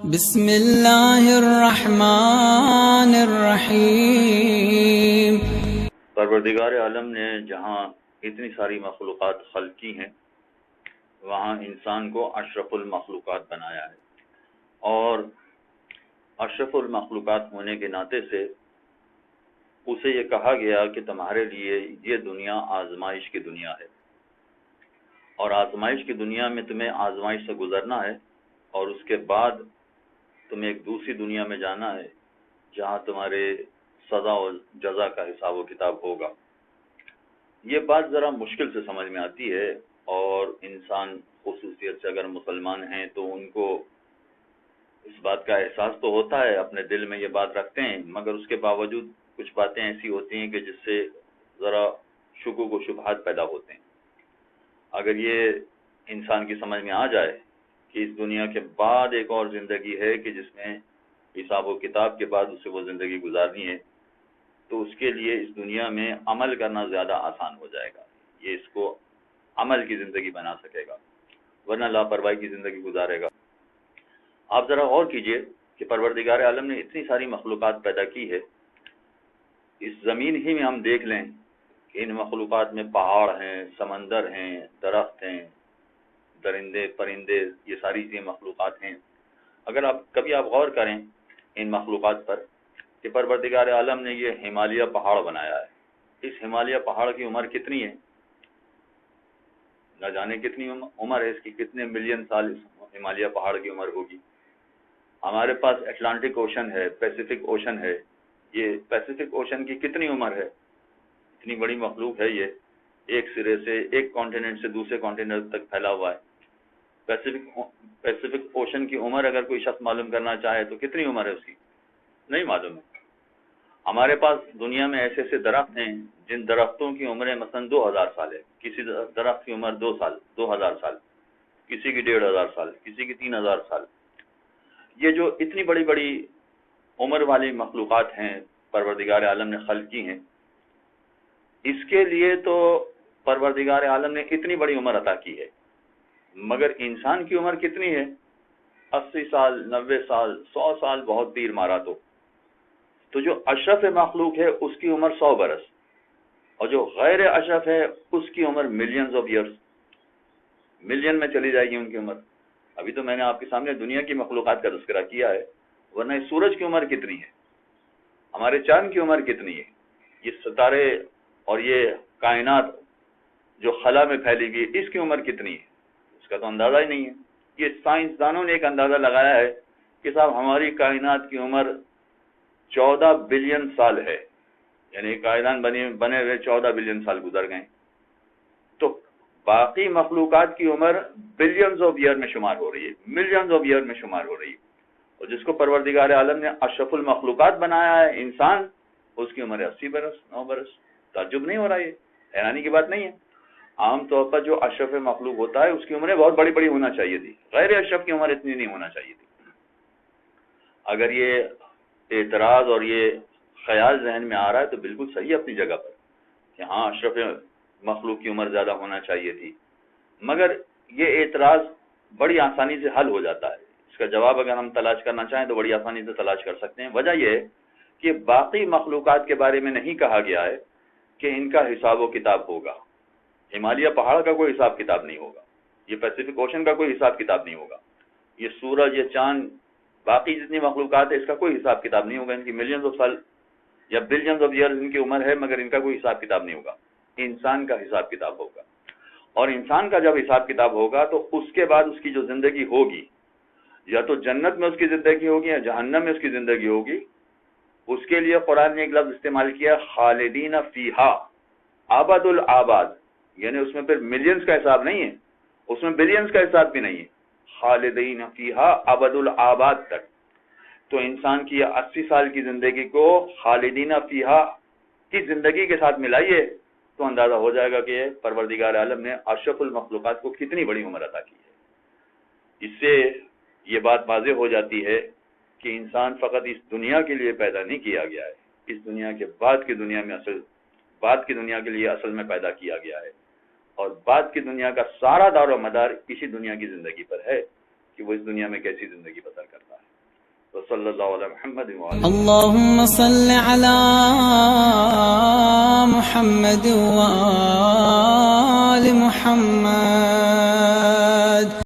بسم اللہ الرحمن الرحیم۔ پروردگار عالم نے جہاں اتنی ساری مخلوقات خلق کی ہیں وہاں انسان کو اشرف المخلوقات بنایا ہے، اور اشرف المخلوقات ہونے کے ناطے سے اسے یہ کہا گیا کہ تمہارے لیے یہ دنیا آزمائش کی دنیا ہے، اور آزمائش کی دنیا میں تمہیں آزمائش سے گزرنا ہے، اور اس کے بعد تمہیں ایک دوسری دنیا میں جانا ہے جہاں تمہارے سزا و جزا کا حساب و کتاب ہوگا۔ یہ بات ذرا مشکل سے سمجھ میں آتی ہے، اور انسان خصوصیت سے اگر مسلمان ہیں تو ان کو اس بات کا احساس تو ہوتا ہے، اپنے دل میں یہ بات رکھتے ہیں، مگر اس کے باوجود کچھ باتیں ایسی ہوتی ہیں کہ جس سے ذرا شکوک و شبہات پیدا ہوتے ہیں۔ اگر یہ انسان کی سمجھ میں آ جائے کہ اس دنیا کے بعد ایک اور زندگی ہے کہ جس میں حساب و کتاب کے بعد اسے وہ زندگی گزارنی ہے، تو اس کے لیے اس دنیا میں عمل کرنا زیادہ آسان ہو جائے گا، یہ اس کو عمل کی زندگی بنا سکے گا، ورنہ لاپرواہی کی زندگی گزارے گا۔ آپ ذرا غور کیجئے کہ پروردگار عالم نے اتنی ساری مخلوقات پیدا کی ہے، اس زمین ہی میں ہم دیکھ لیں کہ ان مخلوقات میں پہاڑ ہیں، سمندر ہیں، درخت ہیں، درندے پرندے، یہ ساری چیزیں مخلوقات ہیں۔ اگر کبھی آپ غور کریں ان مخلوقات پر کہ پروردگار عالم نے یہ ہمالیہ پہاڑ بنایا ہے، اس ہمالیہ پہاڑ کی عمر کتنی ہے؟ نہ جانے کتنی عمر ہے اس کی، کتنے ملین سال اس ہمالیہ پہاڑ کی عمر ہوگی۔ ہمارے پاس اٹلانٹک اوشن ہے، پیسیفک اوشن ہے، یہ پیسیفک اوشن کی کتنی عمر ہے؟ اتنی بڑی مخلوق ہے یہ، ایک سرے سے ایک کانٹیننٹ سے دوسرے کانٹیننٹ تک پھیلا ہوا ہے۔ پیسیفک اوشن کی عمر اگر کوئی شخص معلوم کرنا چاہے تو کتنی عمر ہے اس کی؟ نہیں معلوم ہے۔ ہمارے پاس دنیا میں ایسے ایسے درخت ہیں جن درختوں کی عمریں مثلا 2000 سال ہے، کسی درخت کی عمر 2000 سال، کسی کی 1500 سال، کسی کی 3000 سال۔ یہ جو اتنی بڑی بڑی عمر والی مخلوقات ہیں پروردگار عالم نے خلق کی ہیں، اس کے لیے تو پروردگار عالم نے اتنی بڑی عمر عطا کی ہے، مگر انسان کی عمر کتنی ہے؟ 80 سال، 90 سال، 100 سال بہت تیر مارا تو جو اشرف مخلوق ہے اس کی عمر 100 برس، اور جو غیر اشرف ہے اس کی عمر ملینز آف ایئرس، ملین میں چلی جائے گی ان کی عمر۔ ابھی تو میں نے آپ کے سامنے دنیا کی مخلوقات کا تذکرہ کیا ہے، ورنہ اس سورج کی عمر کتنی ہے، ہمارے چاند کی عمر کتنی ہے، یہ ستارے اور یہ کائنات جو خلا میں پھیلی ہوئی ہے اس کی عمر کتنی ہے، اس کا تو اندازہ ہی نہیں ہے۔ یہ سائنسدانوں نے ایک اندازہ لگایا ہے کہ صاحب ہماری کائنات کی عمر 14 بلین سال ہے، یعنی کائنات بنے ہوئے 14 بلین سال گزر گئے، تو باقی مخلوقات کی عمر بلینز آف ایئر میں شمار ہو رہی ہے، ملینز آف ایئر میں شمار ہو رہی ہے، اور جس کو پروردگار عالم نے اشرف المخلوقات بنایا ہے انسان، اس کی عمر ہے 80 برس، 9 برس۔ تعجب نہیں ہو رہا، یہ حیرانی کی بات نہیں ہے۔ عام طور پر جو اشرف مخلوق ہوتا ہے اس کی عمریں بہت بڑی بڑی ہونا چاہیے تھی، غیر اشرف کی عمر اتنی نہیں ہونا چاہیے تھی۔ اگر یہ اعتراض اور یہ خیال ذہن میں آ رہا ہے تو بالکل صحیح ہے اپنی جگہ پر کہ ہاں اشرف مخلوق کی عمر زیادہ ہونا چاہیے تھی، مگر یہ اعتراض بڑی آسانی سے حل ہو جاتا ہے۔ اس کا جواب اگر ہم تلاش کرنا چاہیں تو بڑی آسانی سے تلاش کر سکتے ہیں۔ وجہ یہ ہے کہ باقی مخلوقات کے بارے میں نہیں کہا گیا ہے کہ ان کا حساب و کتاب ہوگا۔ ہمالیہ پہاڑ کا کوئی حساب کتاب نہیں ہوگا، یہ پیسیفک اوشن کا کوئی حساب کتاب نہیں ہوگا، یہ سورج، یہ چاند، باقی جتنی مخلوقات ہے اس کا کوئی حساب کتاب نہیں ہوگا۔ ان کی ملینز آف سال یا بلینز آف ایئرز ان کی عمر ہے، مگر ان کا کوئی حساب کتاب نہیں ہوگا۔ انسان کا حساب کتاب ہوگا، اور انسان کا جب حساب کتاب ہوگا تو اس کے بعد اس کی جو زندگی ہوگی، یا تو جنت میں اس کی زندگی ہوگی یا جہنم میں اس کی زندگی ہوگی۔ اس کے لیے قرآن نے ایک لفظ استعمال کیا، خالدین فیہا، آباد الآباد، یعنی اس میں پھر ملینز کا حساب نہیں ہے، اس میں بلینز کا حساب بھی نہیں ہے، خالدین فیہا ابد الآباد تک۔ تو انسان کی 80 سال کی زندگی کو خالدین فیہا کی زندگی کے ساتھ ملائیے تو اندازہ ہو جائے گا کہ پروردگار عالم نے اشرف المخلوقات کو کتنی بڑی عمر عطا کی ہے۔ اس سے یہ بات واضح ہو جاتی ہے کہ انسان فقط اس دنیا کے لیے پیدا نہیں کیا گیا ہے، اس دنیا کے بعد کی دنیا کے لیے اصل میں پیدا کیا گیا ہے، اور بعد کی دنیا کا سارا دار و مدار اسی دنیا کی زندگی پر ہے کہ وہ اس دنیا میں کیسی زندگی بسر کرتا ہے۔ صلی اللہ علیہ محمد وعلی اللهم صل على محمد وآل محمد